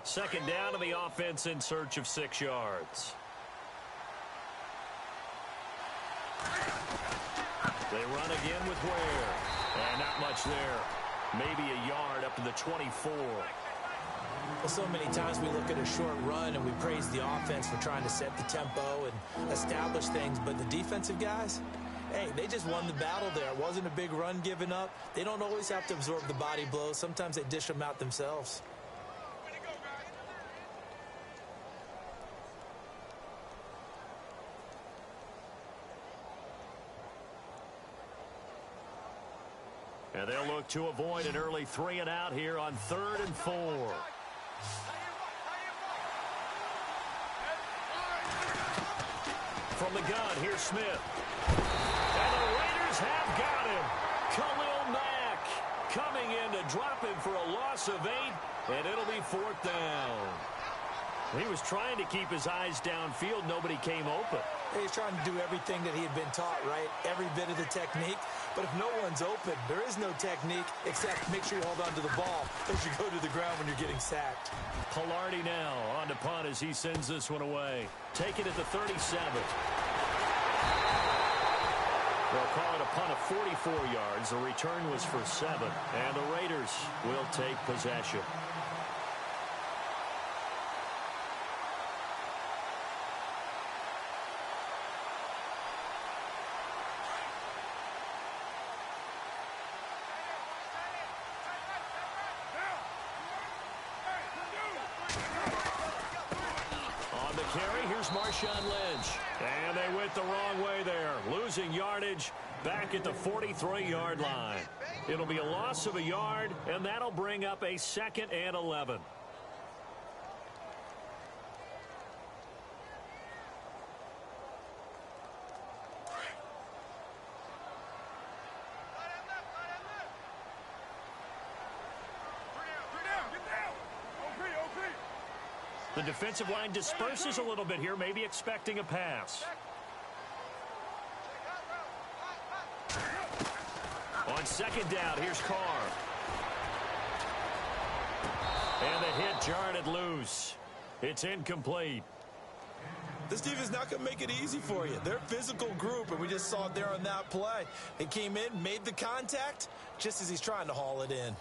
Second down to the offense in search of 6 yards. They run again with Ware. And not much there. Maybe a yard up to the 24. Well, so many times we look at a short run and we praise the offense for trying to set the tempo and establish things. But the defensive guys, hey, they just won the battle there. It wasn't a big run given up. They don't always have to absorb the body blows. Sometimes they dish them out themselves. And they'll look to avoid an early 3-and-out here on 3rd and 4. From the gun, here's Smith. And the Raiders have got him. Khalil Mack coming in to drop him for a loss of 8, and it'll be 4th down. He was trying to keep his eyes downfield. Nobody came open. He's trying to do everything that he had been taught, right? Every bit of the technique. But if no one's open, there is no technique except make sure you hold on to the ball as you go to the ground when you're getting sacked. Pilardi now on to punt as he sends this one away. Take it at the 37. They'll call it a punt of 44 yards. The return was for 7. And the Raiders will take possession. Marshawn Lynch. And they went the wrong way there. Losing yardage back at the 43-yard line. It'll be a loss of a yard, and that'll bring up a 2nd and 11. The defensive line disperses a little bit here, maybe expecting a pass. On 2nd down, here's Carr. And the hit jarred it loose. It's incomplete. This defense is not going to make it easy for you. They're a physical group, and we just saw it there on that play. They came in, made the contact, just as he's trying to haul it in.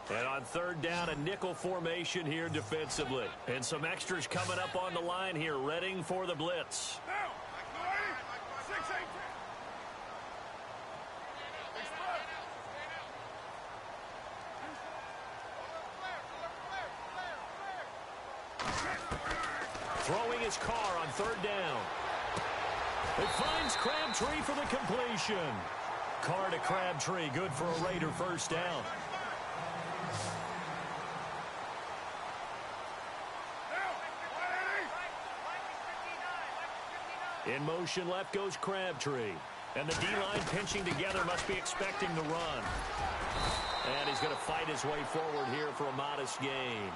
And on 3rd down, a nickel formation here defensively. And some extras coming up on the line here, readying for the blitz. Throwing his Carr on 3rd down. It finds Crabtree for the completion. Carr to Crabtree, good for a Raider 1st down. In motion left goes Crabtree. And the D-line pinching together, must be expecting the run. And he's going to fight his way forward here for a modest gain.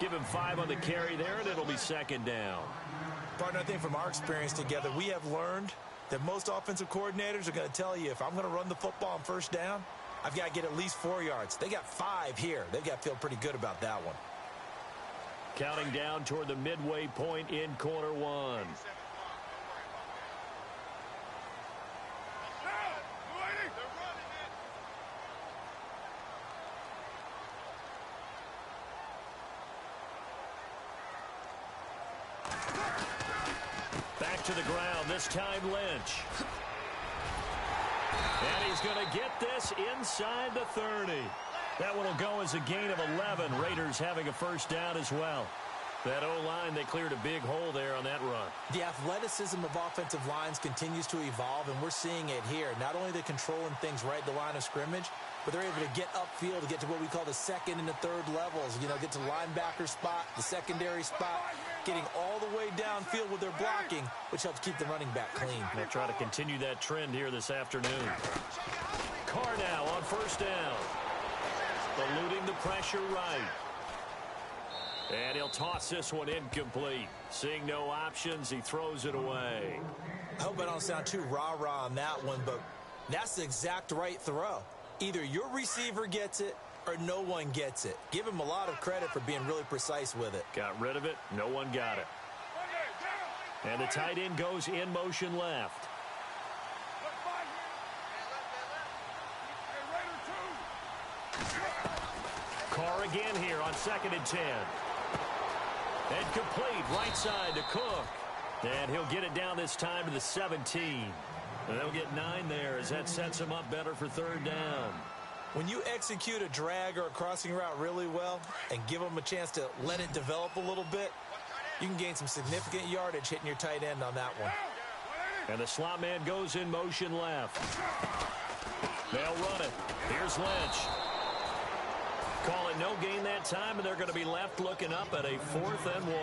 Give him 5 on the carry there, and it'll be 2nd down. Partner, I think from our experience together, we have learned that most offensive coordinators are going to tell you, if I'm going to run the football on 1st down, I've got to get at least 4 yards. They got 5 here. They've got to feel pretty good about that one. Counting down toward the midway point in quarter 1. Back to the ground, this time Lynch. And he's going to get this inside the 30. That one will go as a gain of 11. Raiders having a 1st down as well. That O-line, they cleared a big hole there on that run. The athleticism of offensive lines continues to evolve, and we're seeing it here. Not only are they controlling things right at the line of scrimmage, but they're able to get upfield to get to what we call the 2nd and the 3rd levels. You know, get to the linebacker spot, the secondary spot, getting all the way downfield with their blocking, which helps keep the running back clean. They'll try to continue that trend here this afternoon. Carr now on 1st down. Eluding the pressure right. And he'll toss this one incomplete. Seeing no options, he throws it away. I hope I don't sound too rah-rah on that one, but that's the exact right throw. Either your receiver gets it or no one gets it. Give him a lot of credit for being really precise with it. Got rid of it. No one got it. And the tight end goes in motion left. Carr again here on 2nd and 10. And complete right side to Cook. And he'll get it down this time to the 17. And they'll get 9 there as that sets him up better for 3rd down. When you execute a drag or a crossing route really well and give them a chance to let it develop a little bit, you can gain some significant yardage hitting your tight end on that one. And the slot man goes in motion left. They'll run it. Here's Lynch. Call it no gain that time, and they're going to be left looking up at a 4th and 1.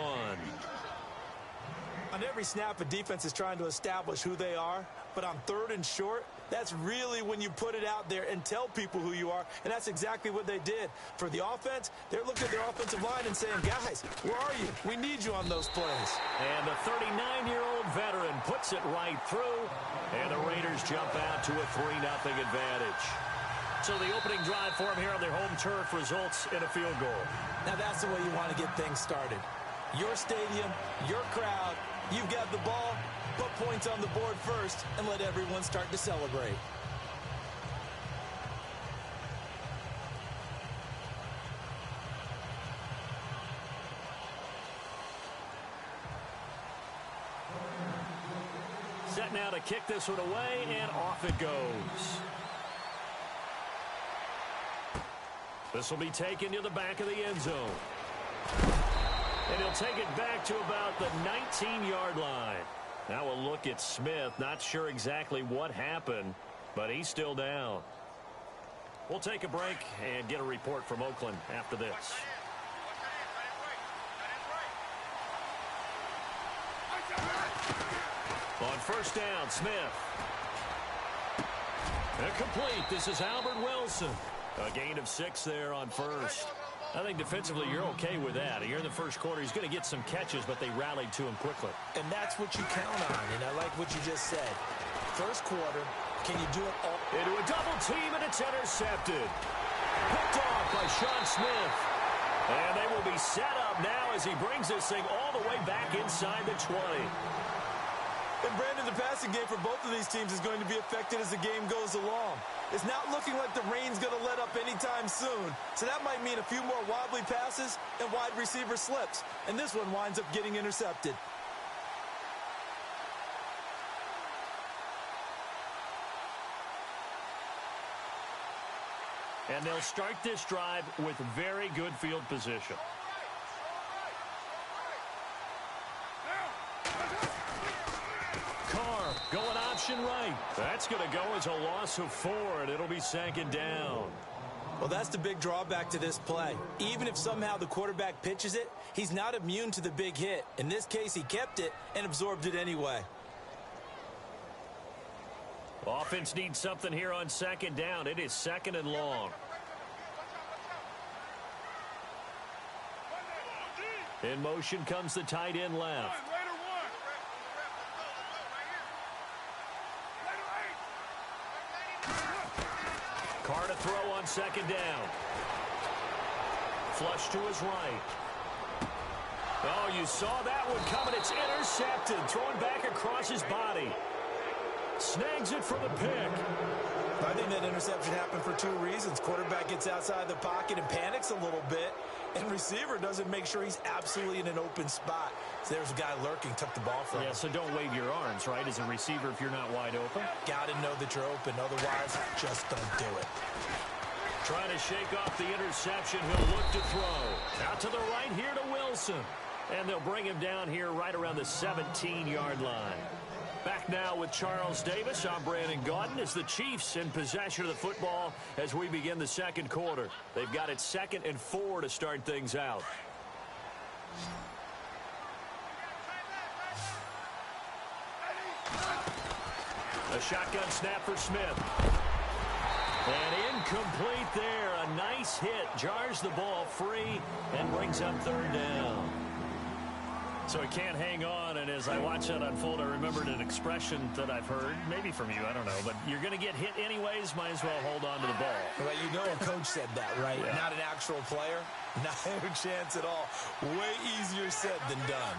On every snap, a defense is trying to establish who they are, but on 3rd and short, that's really when you put it out there and tell people who you are, and that's exactly what they did. For the offense, they're looking at their offensive line and saying, guys, where are you? We need you on those plays. And the 39-year-old veteran puts it right through, and the Raiders jump out to a 3-0 advantage. So the opening drive for them here on their home turf results in a field goal. Now that's the way you want to get things started. Your stadium, your crowd, you've got the ball, put points on the board first, and let everyone start to celebrate. Set now to kick this one away, and off it goes. This will be taken to the back of the end zone. And he'll take it back to about the 19-yard line. Now we'll look at Smith. Not sure exactly what happened, but he's still down. We'll take a break and get a report from Oakland after this. On 1st down, Smith. Incomplete. This is Albert Wilson. A gain of 6 there on 1st. I think defensively you're okay with that. Here in the first quarter, he's going to get some catches, but they rallied to him quickly. And that's what you count on, and I like what you just said. First quarter, can you do it all? Into a double team, and it's intercepted. Picked off by Sean Smith. And they will be set up now as he brings this thing all the way back inside the 20. And Brandon, the passing game for both of these teams is going to be affected as the game goes along. It's not looking like the rain's going to let up anytime soon. So that might mean a few more wobbly passes and wide receiver slips. And this one winds up getting intercepted. And they'll start this drive with very good field position. Carr going option right. That's going to go as a loss of 4, and it'll be 2nd down. Well, that's the big drawback to this play. Even if somehow the quarterback pitches it, he's not immune to the big hit. In this case, he kept it and absorbed it anyway. Offense needs something here on 2nd down. It is 2nd and long. In motion comes the tight end left. Carr to throw on 2nd down. Flush to his right. Oh, you saw that one coming. It's intercepted. Thrown back across his body. Snags it for the pick. I think that interception happened for 2 reasons. Quarterback gets outside the pocket and panics a little bit. And receiver doesn't make sure he's absolutely in an open spot. So there's a guy lurking, took the ball from him. Yeah, so don't wave your arms, right, as a receiver if you're not wide open. Got to know that you're open. Otherwise, just don't do it. Trying to shake off the interception. He'll look to throw. Out to the right here to Wilson. And they'll bring him down here right around the 17-yard line. Back now with Charles Davis. I'm Brandon Gaudin as the Chiefs in possession of the football as we begin the 2nd quarter. They've got it 2nd and 4 to start things out. A shotgun snap for Smith. And incomplete there. A nice hit. Jars the ball free and brings up 3rd down. So he can't hang on, and as I watch that unfold, I remembered an expression that I've heard, maybe from you, I don't know, but you're going to get hit anyways, might as well hold on to the ball. Well, you know a coach coach said that, right? Yeah. Not an actual player. Not a chance at all. Way easier said than done.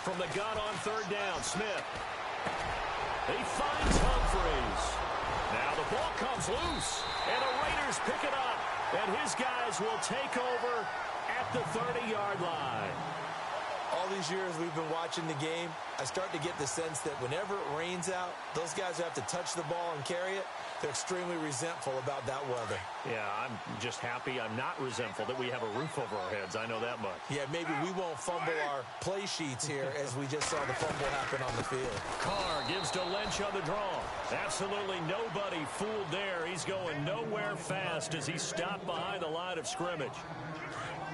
From the gun on third down, Smith. He finds Humphreys. Now the ball comes loose, and the Raiders pick it up, and his guys will take over at the 30-yard line. All these years we've been watching the game, I start to get the sense that whenever it rains out, those guys who have to touch the ball and carry it, they're extremely resentful about that weather. Yeah, I'm just happy I'm not resentful that we have a roof over our heads. I know that much. Yeah, maybe we won't fumble our play sheets here as we just saw the fumble happen on the field. Carr gives to Lynch on the draw. Absolutely nobody fooled there. He's going nowhere fast as he stopped behind the line of scrimmage.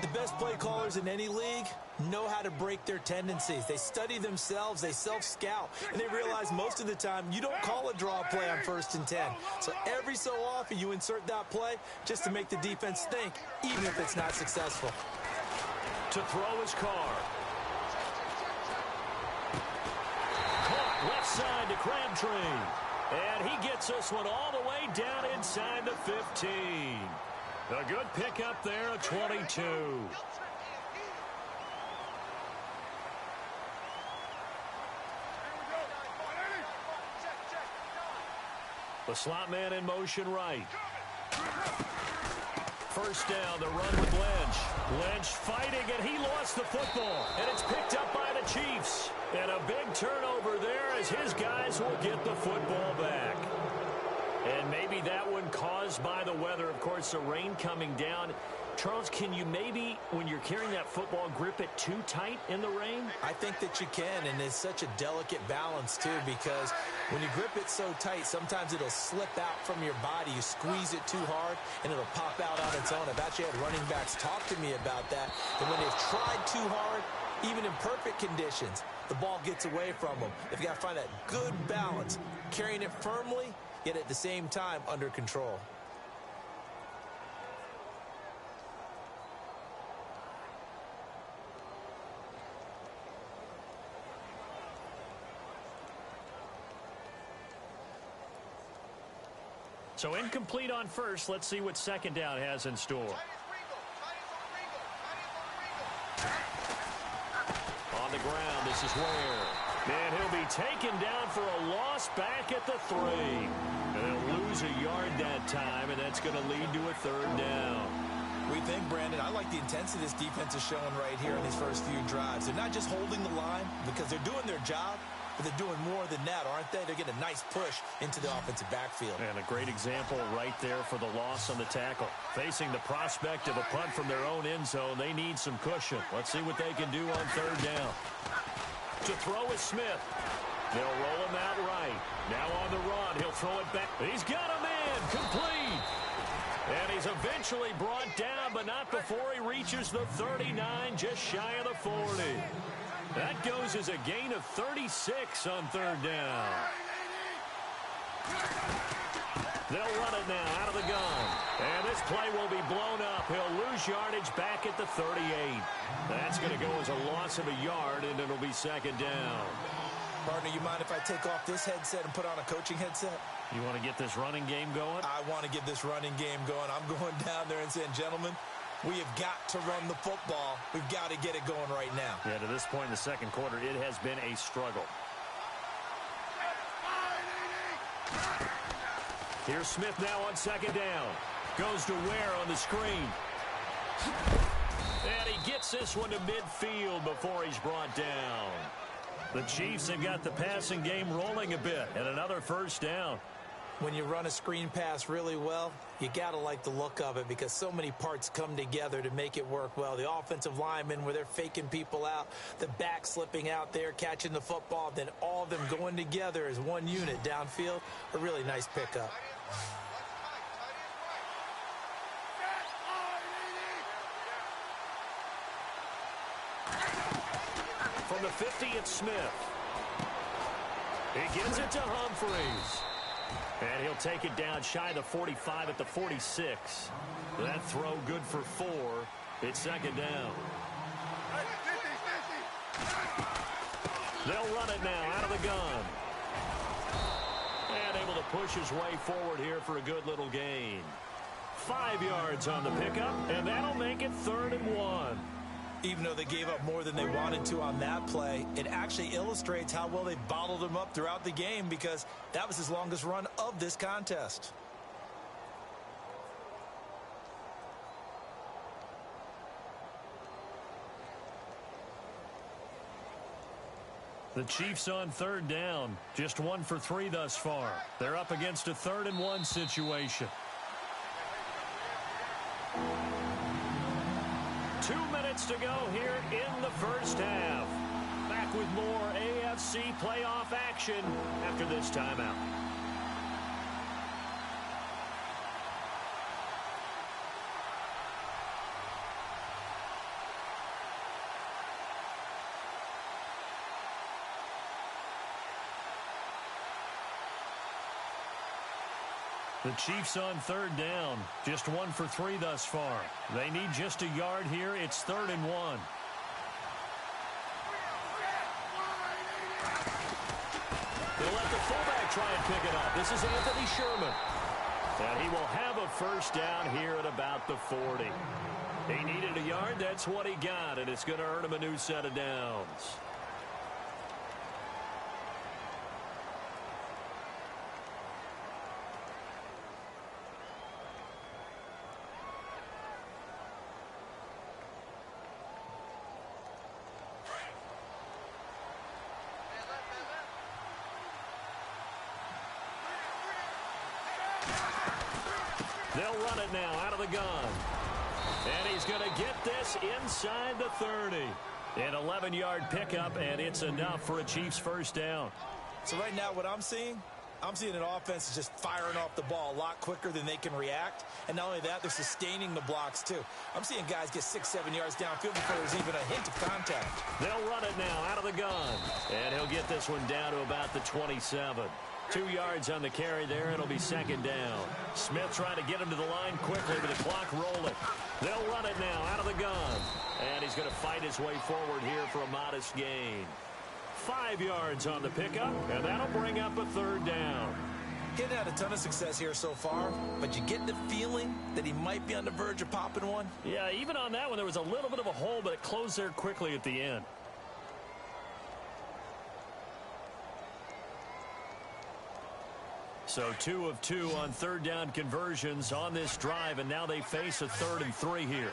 The best play callers in any league know how to break their tendencies. They study themselves, they self-scout, and they realize most of the time you don't call a draw play on 1st and 10. So every so often you insert that play just to make the defense think, even if it's not successful. To throw is Carr. Caught left side to Crabtree. And he gets this one all the way down inside the 15. A good pickup there at 22. The slot man in motion right. First down, the run with Lynch. Lynch fighting, and he lost the football. And it's picked up by the Chiefs. And a big turnover there as his guys will get the football back. And maybe that one caused by the weather. Of course, the rain coming down. Charles, can you maybe, when you're carrying that football, grip it too tight in the rain? I think that you can, and it's such a delicate balance, too, because when you grip it so tight, sometimes it'll slip out from your body. You squeeze it too hard, and it'll pop out on its own. I've actually had running backs talk to me about that. And when they've tried too hard, even in perfect conditions, the ball gets away from them. They've got to find that good balance, carrying it firmly, yet at the same time under control. So incomplete on first. Let's see what second down has in store. On the ground, this is Ware. And he'll be taken down for a loss back at the 3. They'll lose a yard that time, and that's going to lead to a third down. We think, Brandon, I like the intensity this defense is showing right here in these first few drives. They're not just holding the line because they're doing their job, but they're doing more than that, aren't they? They're getting a nice push into the offensive backfield. And a great example right there for the loss on the tackle. Facing the prospect of a punt from their own end zone, they need some cushion. Let's see what they can do on third down. To throw is Smith. They'll roll him out right. Now on the run, he'll throw it back. He's got a man, complete. And he's eventually brought down, but not before he reaches the 39, just shy of the 40. That goes as a gain of 36 on third down. They'll run it now out of the gun. And this play will be blown up. He'll lose yardage back at the 38. That's going to go as a loss of a yard, and it'll be second down. Partner, you mind if I take off this headset and put on a coaching headset? You want to get this running game going? I want to get this running game going. I'm going down there and saying, gentlemen, we have got to run the football. We've got to get it going right now. Yeah, to this point in the second quarter, it has been a struggle. Here's Smith now on second down. Goes to Ware on the screen. And he gets this one to midfield before he's brought down. The Chiefs have got the passing game rolling a bit, and another first down. When you run a screen pass really well, you got to like the look of it because so many parts come together to make it work well. The offensive linemen, where they're faking people out, the back slipping out there, catching the football, then all of them going together as one unit downfield. A really nice pickup. From the 50, it's Smith. He gives it to Humphreys. And he'll take it down shy of the 45 at the 46. That throw good for 4. It's second down. They'll run it now out of the gun. And able to push his way forward here for a good little gain. 5 yards on the pickup, and that'll make it 3rd and 1. Even though they gave up more than they wanted to on that play, it actually illustrates how well they bottled him up throughout the game, because that was his longest run of this contest. The Chiefs on 3rd down. Just 1 for 3 thus far. They're up against a 3rd and 1 situation. 2 minutes to go here in the first half. Back with more AFC playoff action after this timeout. The Chiefs on 3rd down. Just 1 for 3 thus far. They need just a yard here. It's 3rd and 1. They'll let the fullback try and pick it up. This is Anthony Sherman. And he will have a first down here at about the 40. He needed a yard. That's what he got, and it's going to earn him a new set of downs. They'll run it now out of the gun. And he's going to get this inside the 30. An 11-yard pickup, and it's enough for a Chiefs first down. So right now what I'm seeing an offense is just firing off the ball a lot quicker than they can react. And not only that, they're sustaining the blocks too. I'm seeing guys get 6-7 yards downfield before there's even a hint of contact. They'll run it now out of the gun. And he'll get this one down to about the 27. 2 yards on the carry there. It'll be 2nd down. Smith trying to get him to the line quickly with the clock rolling. They'll run it now out of the gun. And he's going to fight his way forward here for a modest gain. 5 yards on the pickup, and that'll bring up a 3rd down. He hadn't had a ton of success here so far, but you get the feeling that he might be on the verge of popping one. Yeah, even on that one, there was a little bit of a hole, but it closed there quickly at the end. So 2 of 2 on 3rd down conversions on this drive, and now they face a 3rd and 3 here.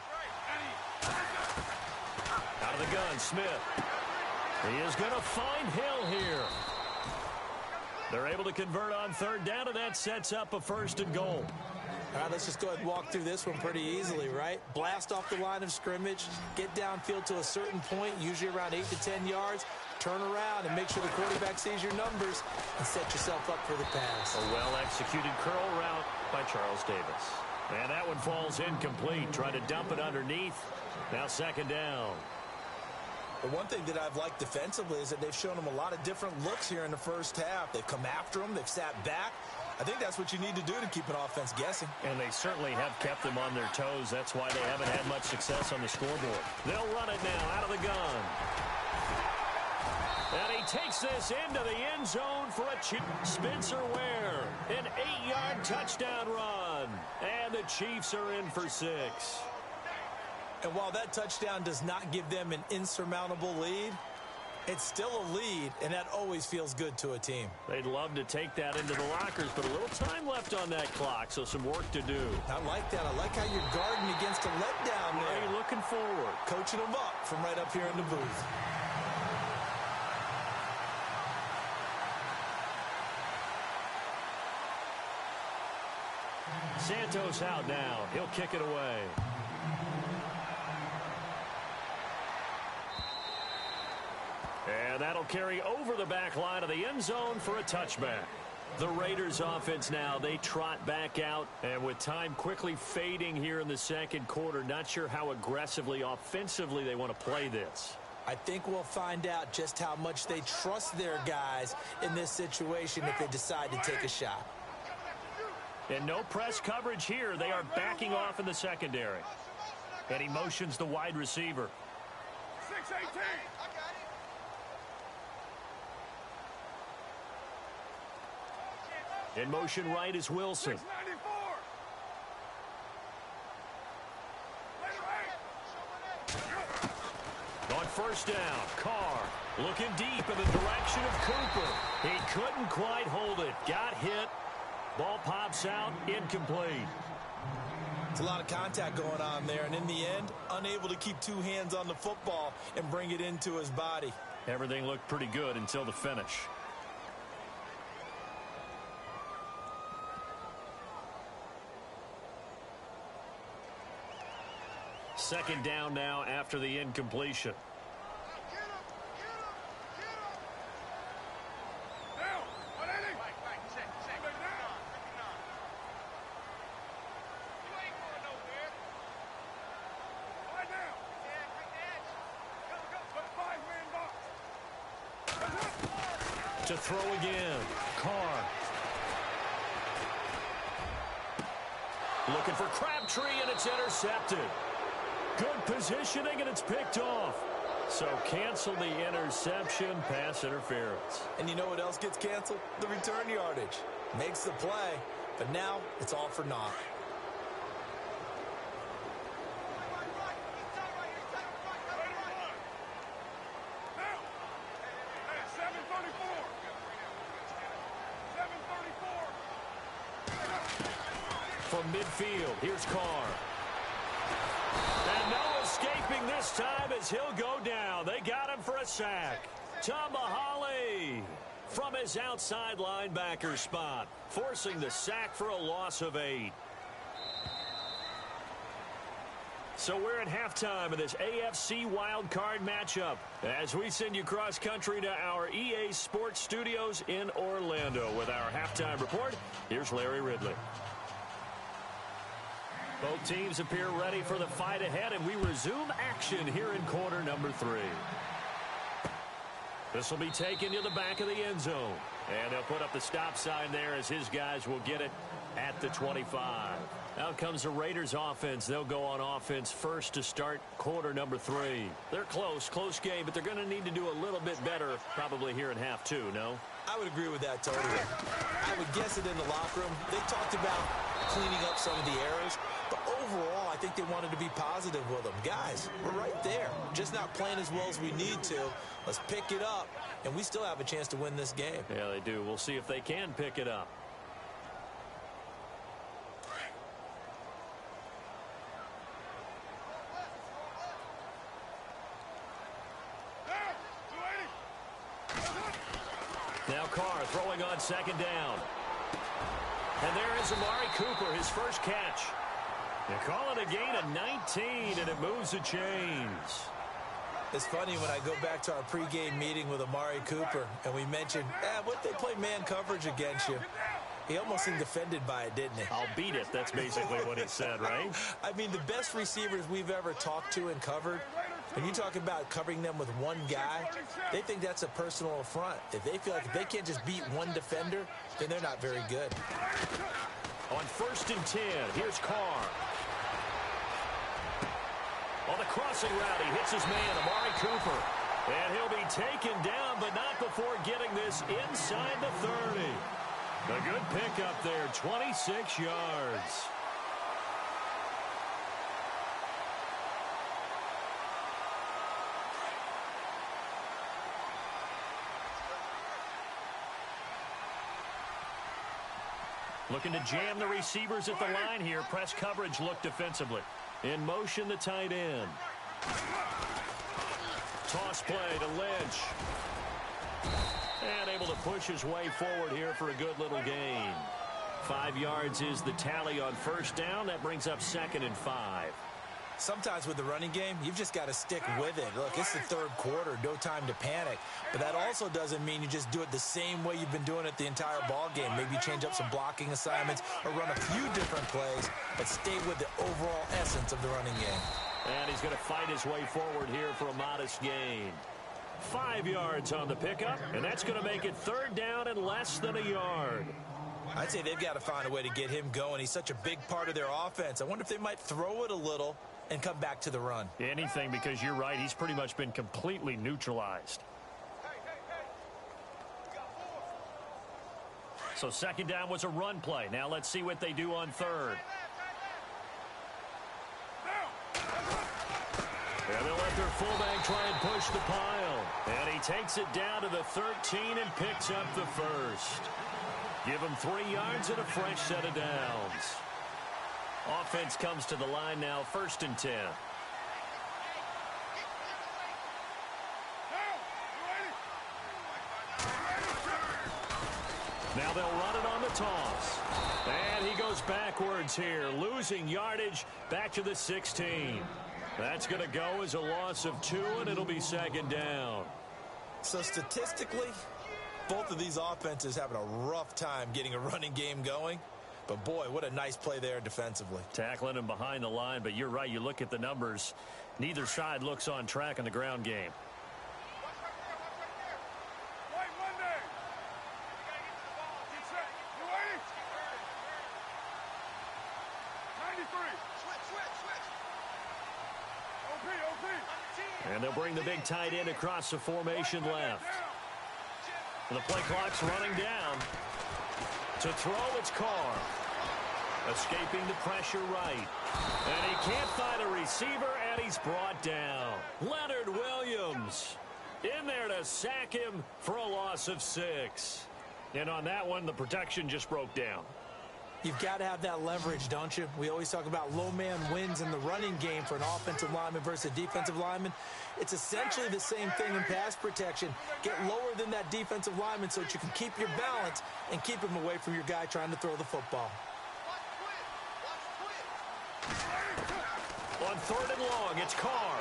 Out of the gun, Smith. He is going to find Hill here. They're able to convert on 3rd down, and that sets up a 1st and goal. All right, let's just go ahead and walk through this one pretty easily, right? Blast off the line of scrimmage, get downfield to a certain point, usually around 8 to 10 yards, turn around and make sure the quarterback sees your numbers and set yourself up for the pass. A well-executed curl route by Charles Davis. And that one falls incomplete. Trying to dump it underneath. Now 2nd down. The one thing that I've liked defensively is that they've shown them a lot of different looks here in the first half. They've come after them. They've sat back. I think that's what you need to do to keep an offense guessing. And they certainly have kept them on their toes. That's why they haven't had much success on the scoreboard. They'll run it now out of the gun. And he takes this into the end zone for a Spencer Ware. An 8-yard touchdown run. And the Chiefs are in for 6. And while that touchdown does not give them an insurmountable lead, it's still a lead, and that always feels good to a team. They'd love to take that into the lockers, but a little time left on that clock, so some work to do. I like that. I like how you're guarding against a letdown there. Are you looking forward? Coaching them up from right up here in the booth. Santos out now. He'll kick it away. And that'll carry over the back line of the end zone for a touchback. The Raiders offense now, they trot back out, and with time quickly fading here in the second quarter, not sure how aggressively, offensively they want to play this. I think we'll find out just how much they trust their guys in this situation if they decide to take a shot. And no press coverage here. They are backing off in the secondary. And he motions the wide receiver. 6-18. In motion right is Wilson. 694. On first down, Carr looking deep in the direction of Cooper. He couldn't quite hold it. Got hit. Ball pops out, incomplete. It's a lot of contact going on there, and in the end, unable to keep two hands on the football and bring it into his body. Everything looked pretty good until the finish. Second down now after the incompletion. To throw again, Carr. Looking for Crabtree, and it's intercepted. Good positioning, and it's picked off. So cancel the interception, pass interference. And you know what else gets canceled? The return yardage. Makes the play, but now it's all for naught. From midfield, here's Carr. And no escaping this time as he'll go down. They got him for a sack. Tamahali from his outside linebacker spot, forcing the sack for a loss of 8. So we're at halftime of this AFC wildcard matchup as we send you cross-country to our EA Sports Studios in Orlando with our halftime report. Here's Larry Ridley. Both teams appear ready for the fight ahead, and we resume action here in quarter number 3. This will be taken to the back of the end zone. And they'll put up the stop sign there as his guys will get it at the 25. Out comes the Raiders offense. They'll go on offense first to start quarter number 3. They're close game, but they're going to need to do a little bit better probably here in half 2, no? I would agree with that totally. I would guess it in the locker room. They talked about cleaning up some of the errors, but overall, I think they wanted to be positive with them. Guys, we're right there. Just not playing as well as we need to. Let's pick it up, and we still have a chance to win this game. Yeah, they do. We'll see if they can pick it up. Now Carr throwing on second down. And there is Amari Cooper, his first catch. They call it a gain of 19, and it moves the chains. It's funny when I go back to our pregame meeting with Amari Cooper, and we mentioned, what they play man coverage against you. He almost seemed offended by it, didn't he? I'll beat it. That's basically what he said, right? I mean, the best receivers we've ever talked to and covered, when you talk about covering them with one guy, they think that's a personal affront. If they feel like if they can't just beat one defender, then they're not very good. On 1st and 10, here's Carr. On the crossing route, he hits his man, Amari Cooper. And he'll be taken down, but not before getting this inside the 30. A good pickup there, 26 yards. Looking to jam the receivers at the line here. Press coverage look defensively. In motion, the tight end. Toss play to Lynch. And able to push his way forward here for a good little gain. 5 yards is the tally on first down. That brings up 2nd and 5. Sometimes with the running game, you've just got to stick with it. Look, it's the third quarter, no time to panic. But that also doesn't mean you just do it the same way you've been doing it the entire ball game. Maybe change up some blocking assignments or run a few different plays, but stay with the overall essence of the running game. And he's going to fight his way forward here for a modest gain. 5 yards on the pickup, and that's going to make it 3rd down and less than a yard. I'd say they've got to find a way to get him going. He's such a big part of their offense. I wonder if they might throw it a little and come back to the run. Anything, because you're right. He's pretty much been completely neutralized. So second down was a run play. Now let's see what they do on third. And they'll let their fullback try and push the pile. And he takes it down to the 13 and picks up the first. Give him 3 yards and a fresh set of downs. Offense comes to the line now, 1st and 10. Now they'll run it on the toss. And he goes backwards here, losing yardage back to the 16. That's going to go as a loss of 2, and it'll be second down. So statistically, both of these offenses having a rough time getting a running game going. But, boy, what a nice play there defensively. Tackling him behind the line, but you're right. You look at the numbers. Neither side looks on track in the ground game. And they'll bring the big tight end across the formation left. And the play clock's running down. To throw, it's Carr. Escaping the pressure right. And he can't find a receiver, and he's brought down. Leonard Williams in there to sack him for a loss of 6. And on that one, the protection just broke down. You've got to have that leverage, don't you? We always talk about low man wins in the running game for an offensive lineman versus a defensive lineman. It's essentially the same thing in pass protection. Get lower than that defensive lineman so that you can keep your balance and keep him away from your guy trying to throw the football. On 3rd and long, it's Carr.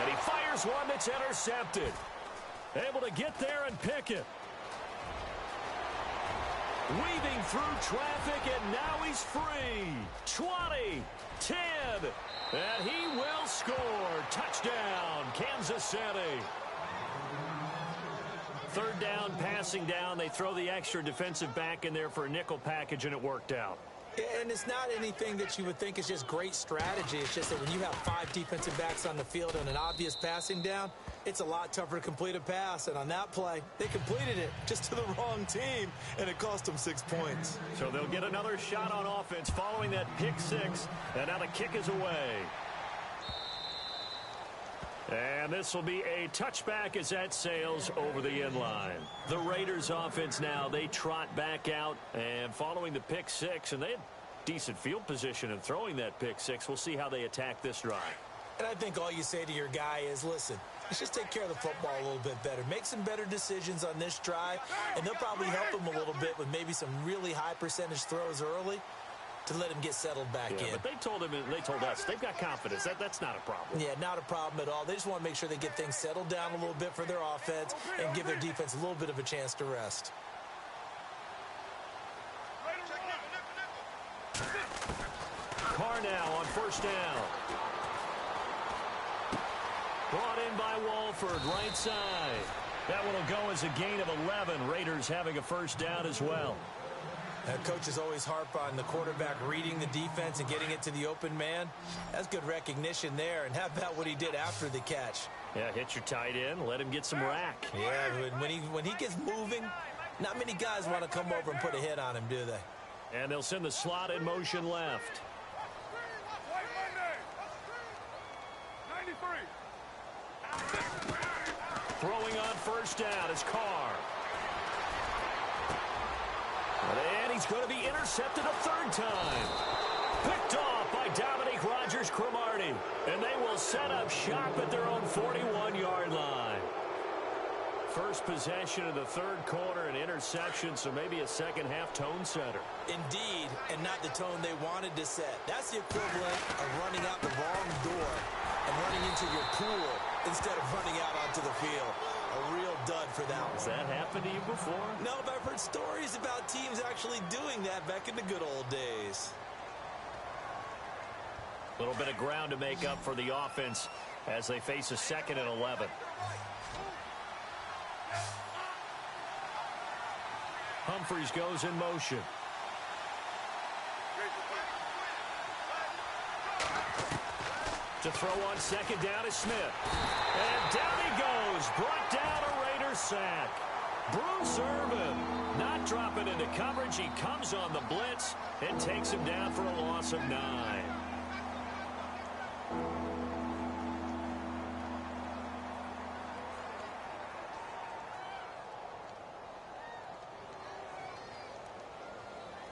And he fires one that's intercepted. Able to get there and pick it. Weaving through traffic, and now he's free. 20, 10, and he will score. Touchdown, Kansas City. 3rd down, passing down. They throw the extra defensive back in there for a nickel package, and it worked out. And it's not anything that you would think is just great strategy. It's just that when you have 5 defensive backs on the field and an obvious passing down, it's a lot tougher to complete a pass. And on that play, they completed it just to the wrong team, and it cost them 6 points. So they'll get another shot on offense following that pick 6, and now the kick is away. And this will be a touchback as that sails over the end line. The Raiders offense now, they trot back out, and following the pick 6, and they had decent field position in throwing that pick 6. We'll see how they attack this drive. And I think all you say to your guy is, listen, let's just take care of the football a little bit better. Make some better decisions on this drive, and they'll probably help him a little bit with maybe some really high percentage throws early to let him get settled back in. But they told us they've got confidence. That's not a problem. Yeah, not a problem at all. They just want to make sure they get things settled down a little bit for their offense and give their defense a little bit of a chance to rest. Carr now on 1st down. Brought in by Walford, right side. That one will go as a gain of 11. Raiders having a 1st down as well. Coaches always harp on the quarterback reading the defense and getting it to the open man. That's good recognition there. And how about what he did after the catch? Yeah, hit your tight end, let him get some rack. Yeah, when he gets moving, not many guys want to come over and put a hit on him, do they? And they'll send the slot in motion left. Throwing on 1st down is Carr. And he's going to be intercepted a 3rd time. Picked off by Dominique Rodgers-Cromartie. And they will set up shop at their own 41-yard line. First possession of the 3rd quarter, an interception, so maybe a second-half tone setter. Indeed, and not the tone they wanted to set. That's the equivalent of running out the wrong door and running into your pool instead of running out onto the field. A real dud for that one. Has that happened to you before? No, but I've heard stories about teams actually doing that back in the good old days. A little bit of ground to make up for the offense as they face a 2nd and 11. Humphries goes in motion. To throw on 2nd down is Smith. And down he goes. Brought down a Raiders sack. Bruce Irvin not dropping into coverage. He comes on the blitz and takes him down for a loss of 9.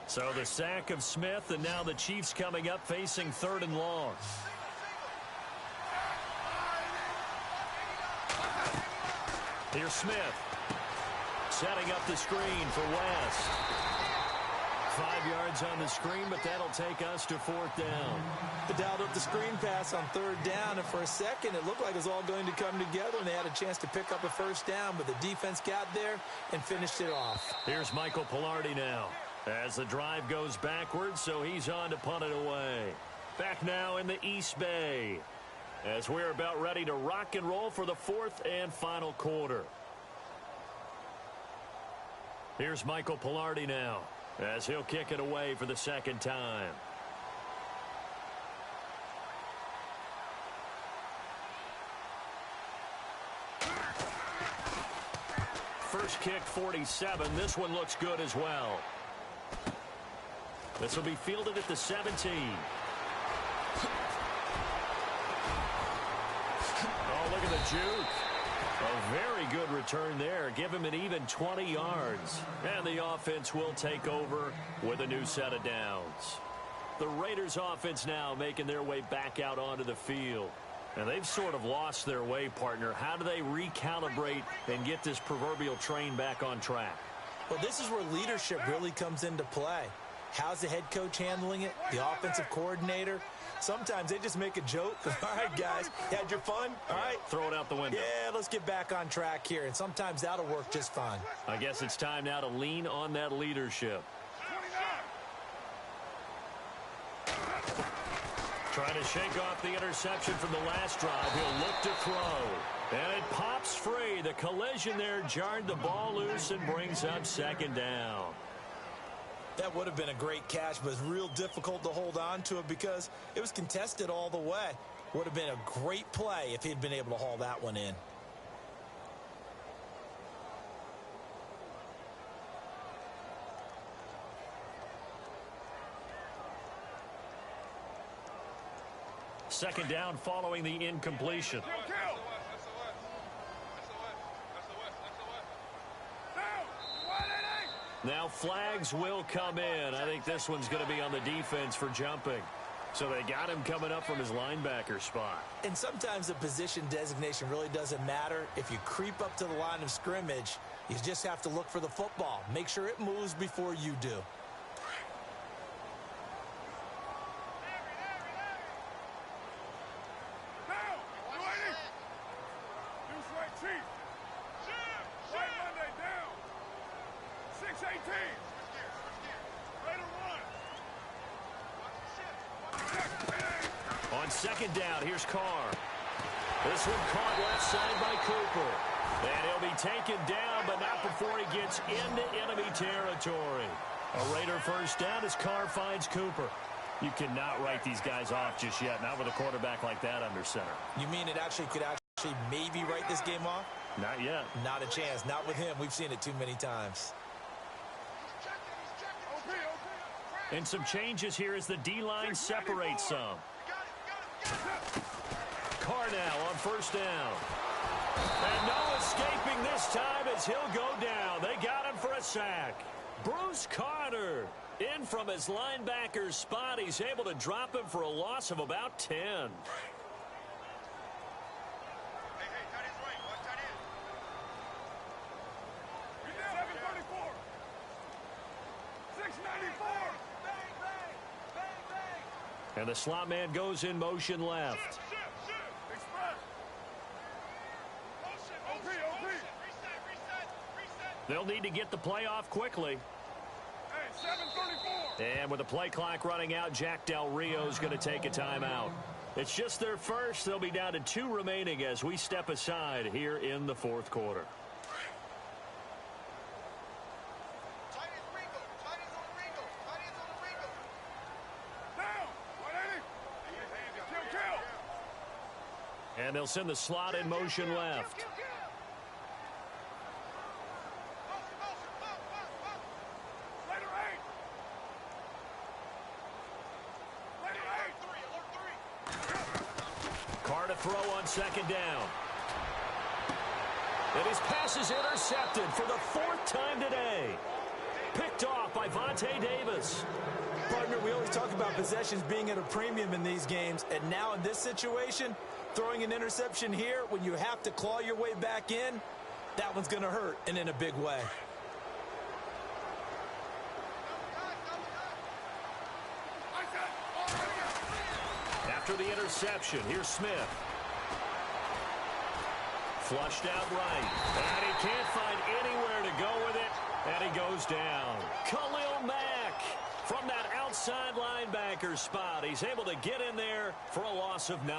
So the sack of Smith, and now the Chiefs coming up facing 3rd and long. Here's Smith. Setting up the screen for West. 5 yards on the screen, but that'll take us to 4th down. They dialed up the screen pass on 3rd down, and for a second it looked like it was all going to come together, and they had a chance to pick up a 1st down, but the defense got there and finished it off. Here's Michael Pilardi now as the drive goes backwards, so he's on to punt it away. Back now in the East Bay as we're about ready to rock and roll for the 4th and final quarter. Here's Michael Pilardi now as he'll kick it away for the 2nd time. First kick 47. This one looks good as well. This will be fielded at the 17. Oh, look at the juke. A very good return there. Give him an even 20 yards. And the offense will take over with a new set of downs. The Raiders offense now making their way back out onto the field. And they've sort of lost their way, partner. How do they recalibrate and get this proverbial train back on track? Well, this is where leadership really comes into play. How's the head coach handling it? The offensive coordinator? Sometimes they just make a joke. All right, guys, you had your fun? All right. Throw it out the window. Yeah, let's get back on track here. And sometimes that'll work just fine. I guess it's time now to lean on that leadership. Trying to shake off the interception from the last drive. He'll look to throw. And it pops free. The collision there jarred the ball loose and brings up 2nd down. That would have been a great catch, but it's real difficult to hold on to it because it was contested all the way. Would have been a great play if he'd been able to haul that one in. Second down following the incompletion. Now flags will come in. I think this one's going to be on the defense for jumping. So they got him coming up from his linebacker spot. And sometimes the position designation really doesn't matter. If you creep up to the line of scrimmage, you just have to look for the football. Make sure it moves before you do. On 2nd down, here's Carr. This one caught left side by Cooper. And he'll be taken down, but not before he gets into enemy territory. A Raider 1st down as Carr finds Cooper. You cannot write these guys off just yet, not with a quarterback like that under center. You mean it could maybe write this game off? Not yet. Not a chance. Not with him. We've seen it too many times. And some changes here as the D-line separates some. Carr now on 1st down. And no escaping this time as he'll go down. They got him for a sack. Bruce Carter in from his linebacker spot. He's able to drop him for a loss of about 10. And the slot man goes in motion left. They'll need to get the play off quickly. And with the play clock running out, Jack Del Rio's going to take a timeout. It's just their first. They'll be down to 2 remaining as we step aside here in the 4th quarter. And they'll send the slot in motion left. throw on second down. And his pass is intercepted for the 4th time today. Picked off by Vontae Davis. Partner, we always talk about possessions being at a premium in these games, and now in this situation, throwing an interception here when you have to claw your way back in, that one's going to hurt, and in a big way. After the interception, here's Smith. Flushed out right, and he can't find anywhere to go with it, and he goes down. Khalil Mack from that outside linebacker spot. He's able to get in there for a loss of 9.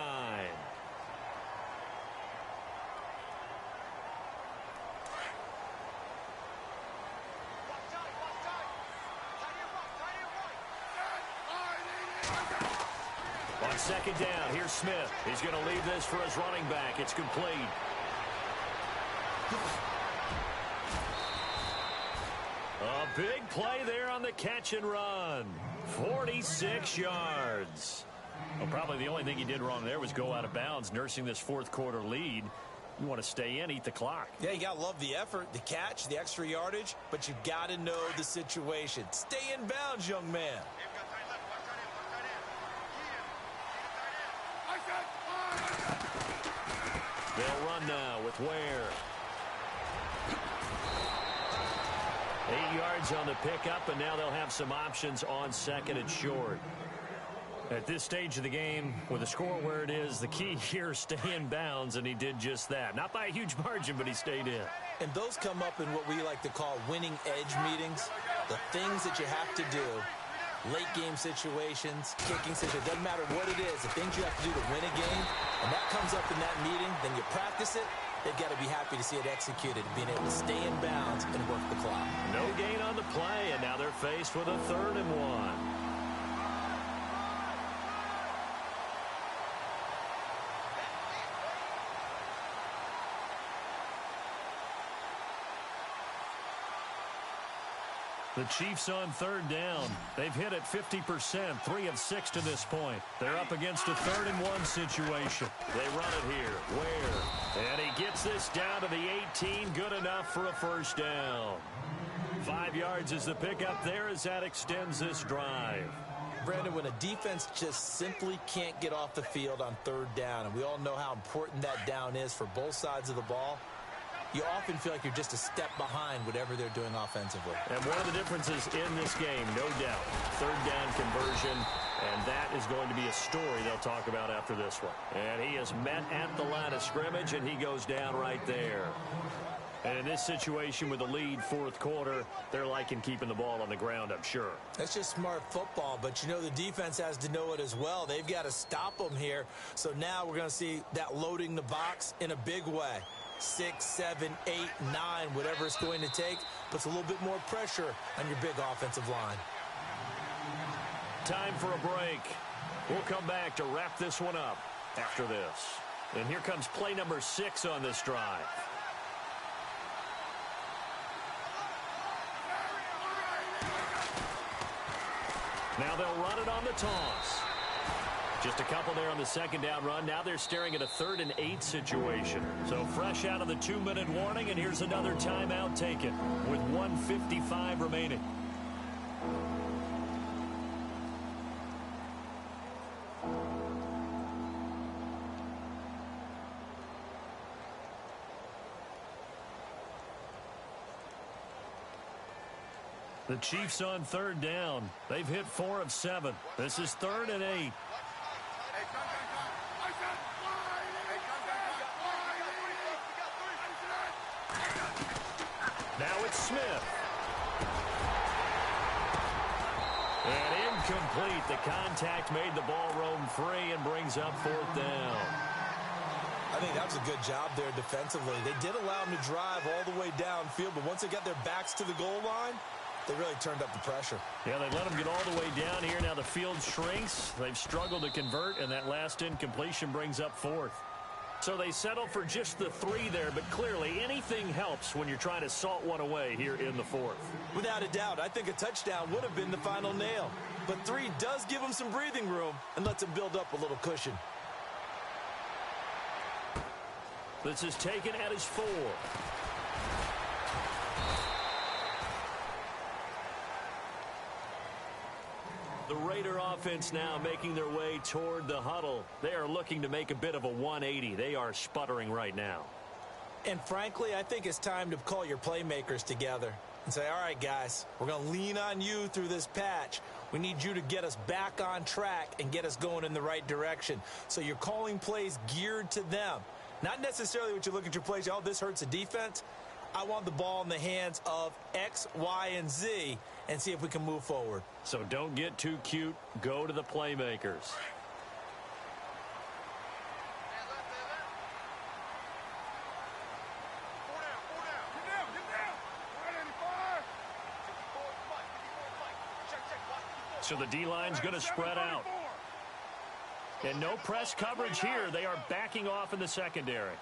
On second down, here's Smith. He's going to leave this for his running back. It's complete. A big play there on the catch and run. 46 yards. Well, probably the only thing he did wrong there was go out of bounds, nursing this 4th quarter lead. You want to stay in, eat the clock. Yeah, you got to love the effort, the catch, the extra yardage, but you got to know the situation. Stay in bounds, young man. They'll run now with Ware. 8 yards on the pickup, and now they'll have some options on second and short. At this stage of the game, with the score where it is, the key here is stay in bounds, and he did just that. Not by a huge margin, but he stayed in. And those come up in what we like to call winning edge meetings. The things that you have to do, late game situations, kicking situations, doesn't matter what it is, the things you have to do to win a game, and that comes up in that meeting, then you practice it. They've got to be happy to see it executed, being able to stay in bounds and work the clock. No gain on the play, and now they're faced with a 3rd and 1. The Chiefs on 3rd down. They've hit it 50%, 3 of 6 to this point. They're up against a 3rd and 1 situation. They run it here. Ware. And he gets this down to the 18. Good enough for a 1st down. 5 yards is the pickup there as that extends this drive. Brandon, when a defense just simply can't get off the field on 3rd down, and we all know how important that down is for both sides of the ball, you often feel like you're just a step behind whatever they're doing offensively. And one of the differences in this game, no doubt, 3rd down conversion, and that is going to be a story they'll talk about after this one. And he is met at the line of scrimmage, and he goes down right there. And in this situation with the lead 4th quarter, they're liking keeping the ball on the ground, I'm sure. That's just smart football, but you know the defense has to know it as well. They've got to stop them here. So now we're going to see that loading the box in a big way. 6, 7, 8, 9, whatever it's going to take, puts a little bit more pressure on your big offensive line. Time for a break. We'll come back to wrap this one up after this. And here comes play number 6 on this drive. Now they'll run it on the toss. Just a couple there on the 2nd down run. Now they're staring at a 3rd and 8 situation. So fresh out of the 2-minute warning, and here's another timeout taken with 1:55 remaining. The Chiefs on 3rd down. They've hit 4 of 7. This is 3rd and 8. Now it's Smith. And incomplete. The contact made the ball roam free and brings up 4th down. I think that was a good job there defensively. They did allow them to drive all the way downfield, but once they got their backs to the goal line, they really turned up the pressure. Yeah, they let them get all the way down here. Now the field shrinks. They've struggled to convert, and that last incompletion brings up 4th. So they settle for just the 3 there, but clearly anything helps when you're trying to salt one away here in the 4th. Without a doubt, I think a touchdown would have been the final nail. But 3 does give them some breathing room and lets them build up a little cushion. This is taken at his 4. The Raider offense now making their way toward the huddle. They are looking to make a bit of a 180. They are sputtering right now. And frankly, I think it's time to call your playmakers together and say, all right, guys, we're going to lean on you through this patch. We need you to get us back on track and get us going in the right direction. So you're calling plays geared to them. Not necessarily what you look at your plays, oh, this hurts the defense. I want the ball in the hands of X, Y, and Z and see if we can move forward. So don't get too cute. Go to the playmakers. So the D-line's going to spread out. And no press coverage here. They are backing off in the secondary.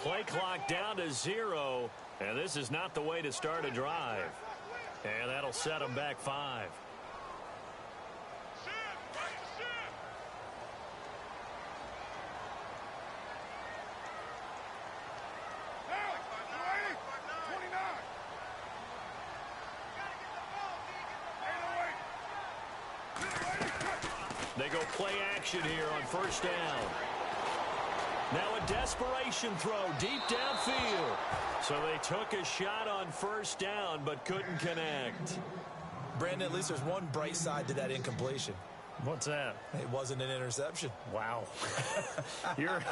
Play clock down to 0. And this is not the way to start a drive. And that'll set them back 5. They go play action here on first down. Now a desperation throw deep downfield. So they took a shot on first down but couldn't connect. Brandon, at least there's one bright side to that incompletion. What's that? It wasn't an interception. Wow. You're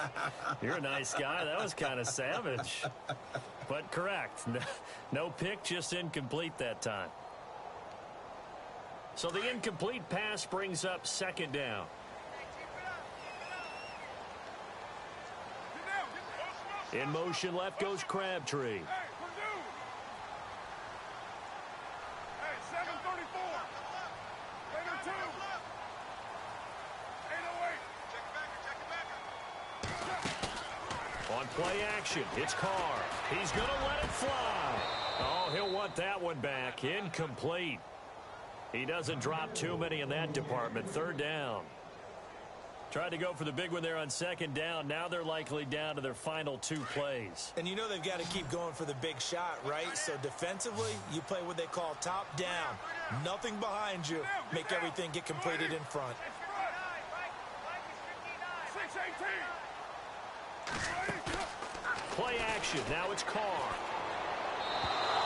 a nice guy. That was kind of savage. But correct. No pick, just incomplete that time. So the incomplete pass brings up second down. In motion left goes Crabtree. On play action, it's Carr. He's going to let it fly. Oh, he'll want that one back. Incomplete. He doesn't drop too many in that department. Third down. Tried to go for the big one there on second down. Now they're likely down to their final 2 plays. And you know they've got to keep going for the big shot, right? So defensively, you play what they call top down. Nothing behind you. Make everything get completed in front. 6-18. Play action. Now it's Carr.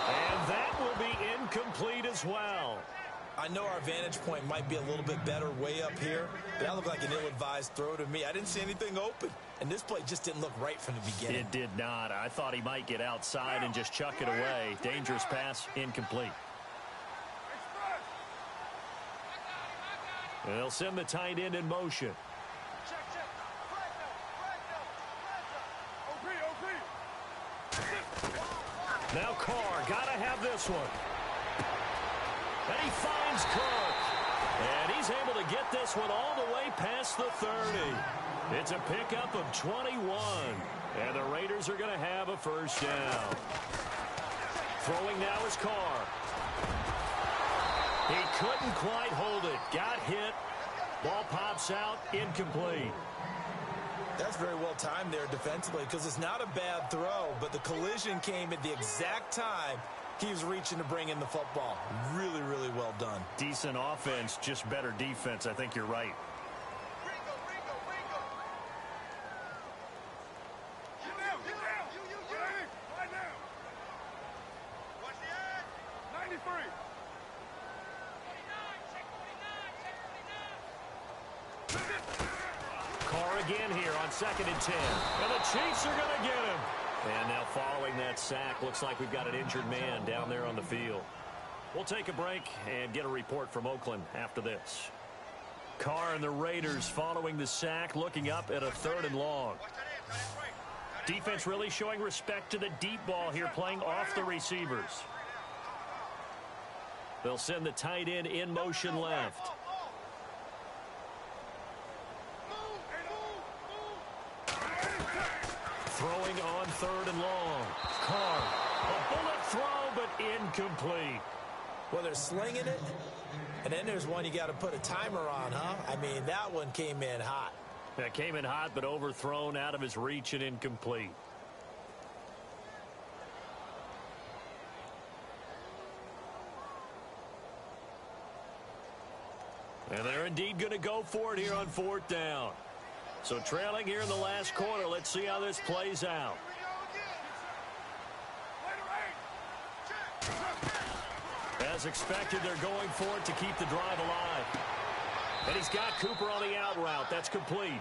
And that will be incomplete as well. I know our vantage point might be a little bit better way up here, but that looked like an ill-advised throw to me. I didn't see anything open, and this play just didn't look right from the beginning. It did not. I thought he might get outside and just chuck it away. Dangerous pass, incomplete. And they'll send the tight end in motion. Now Carr, got to have this one. And he finds Cook. And he's able to get this one all the way past the 30. It's a pickup of 21. And the Raiders are going to have a first down. Throwing now is Carr. He couldn't quite hold it. Got hit. Ball pops out. Incomplete. That's very well timed there defensively because it's not a bad throw, but the collision came at the exact time he was reaching to bring in the football. Really, really well done. Decent offense, just better defense. I think you're right. Get down. Lie down. Watch the edge. 93. Carr again here on 2nd and 10. And the Chiefs are going to get him. And now following that sack, looks like we've got an injured man down there on the field. We'll take a break and get a report from Oakland after this. Carr and the Raiders following the sack, looking up at a 3rd and long. Defense really showing respect to the deep ball here, playing off the receivers. They'll send the tight end in motion left. Throwing on 3rd and long. Carr, a bullet throw, but incomplete. Well, they're slinging it, and then there's one you got to put a timer on, huh? I mean, that one came in hot. That came in hot, but overthrown, out of his reach, and incomplete. And they're indeed going to go for it here on 4th down. So trailing here in the last quarter. Let's see how this plays out. As expected, they're going for it to keep the drive alive. And he's got Cooper on the out route. That's complete.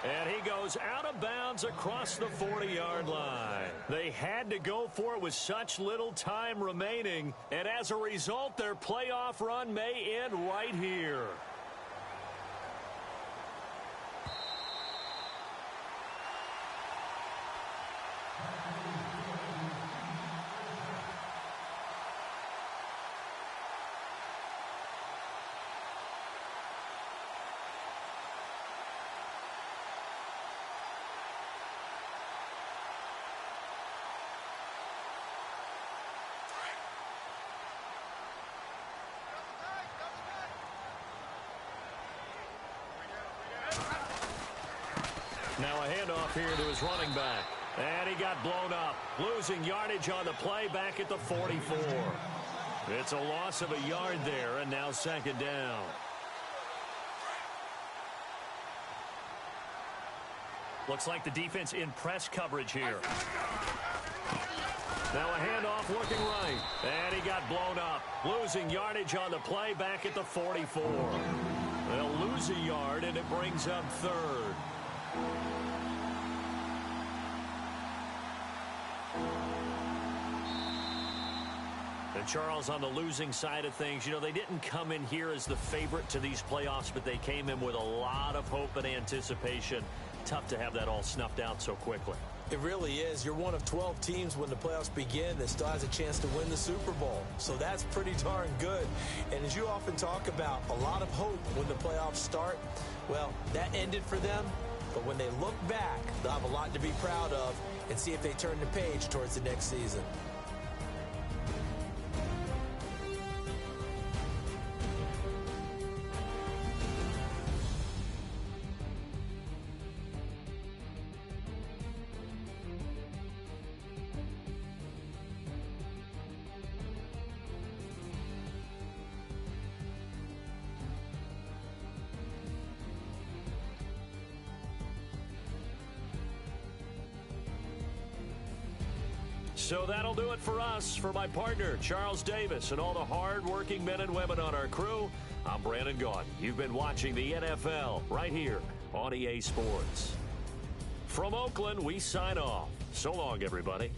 And he goes out of bounds across the 40-yard line. They had to go for it with such little time remaining. And as a result, their playoff run may end right here. Now a handoff here to his running back. And he got blown up. Losing yardage on the play back at the 44. It's a loss of a yard there, and now 2nd down. Looks like the defense in press coverage here. Now a handoff looking right. And he got blown up. Losing yardage on the play back at the 44. They'll lose a yard, and it brings up 3rd. And Charles, on the losing side of things, you know, they didn't come in here as the favorite to these playoffs, but they came in with a lot of hope and anticipation. Tough to have that all snuffed out so quickly. It really is. You're one of 12 teams when the playoffs begin that still has a chance to win the Super Bowl. So that's pretty darn good. And as you often talk about, a lot of hope when the playoffs start. Well, that ended for them. But when they look back, they'll have a lot to be proud of and see if they turn the page towards the next season. So that'll do it for us. For my partner, Charles Davis, and all the hard-working men and women on our crew, I'm Brandon Gaudin. You've been watching the NFL right here on EA Sports. From Oakland, we sign off. So long, everybody.